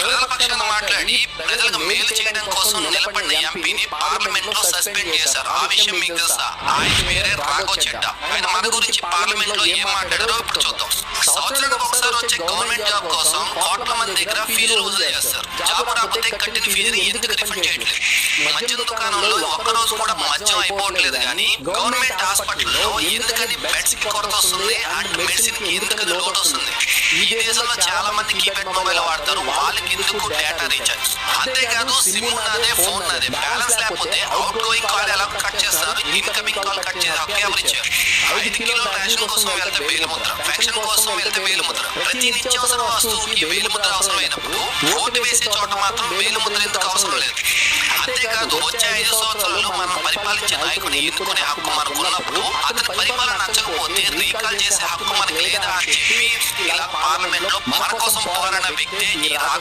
ప్రజల పక్షాన మాట్లాడి ప్రజలకు మేలు చేయడం కోసం నిలబడిన ఎంపీని పార్లమెంట్ లో సస్పెండ్ చేశారు. ఆ విషయం మీకు తెలుసా? ఆయన పేరే రాఘవ్ చెడ్డా. ఆయన మన గురించి పార్లమెంట్ లో ఏం మాట్లాడారో ఇప్పుడు చూద్దాం. సంవత్సరానికి ఒకసారి వచ్చే గవర్నమెంట్ జాబ్ కోసం కోట్ల మంది దగ్గర ఫీజులు వసూలు చేస్తారు. జాబ్ రాకపోతే కట్టిన ఫీజుని ఎందుకు రిఫండ్ చేయట్లేదు? మద్యం దుకాణంలో ఒక్కరోజు కూడా మద్యం అయిపోవట్లేదు. కానీ గవర్నమెంట్ హాస్పిటల్లో ఎందుకని బెడ్స్ కి కొరత వస్తుంది అండ్ మెడిసిన్ కి ఎందుకు లోటు వస్తుంది? ఈ దేశంలో చాలా మంది కీప్యాడ్ మొబైల్ వాడతారు. వాళ్ళకి ఎందుకు డేటా రీఛార్జ్? అంతేకాదు సిమ్ నాదే, ఫోన్ నాదే, బ్యాలెన్స్ లేకపోతే అవుట్ గోయింగ్ కాల్ ఎలా కట్ చేస్తారు, ఇన్కమింగ్ కాల్ కట్ చేసి హక్కు ఎవరు ఇచ్చారు? 5 కిలోల రేషన్ కోసం వెళ్తే వేలు ముద్ర, పెన్షన్ కోసం వెళ్తే వేలు ముద్ర, ప్రతి నిత్యావసర వస్తువుకి వేలు ముద్ర అవసరమైనప్పుడు ఓటు వేసే చోట మాత్రం వేలు ముద్ర ఎందుకు అవసరం లేదు? అంతేకాదు వచ్చే 5 సంవత్సరాలు మనం పరిపాలించే నాయకుని ఎన్నుకునే హక్కు మనకు ఉన్నప్పుడు అతని పరిపాలన నచ్చకపోతే రీకాల్ చేసే హక్కు మనకు లేదా అని చెప్పి ఇలా పార్లమెంట్ లో మన కోసం పోరాడిన వ్యక్తి ఈ రాఘవ్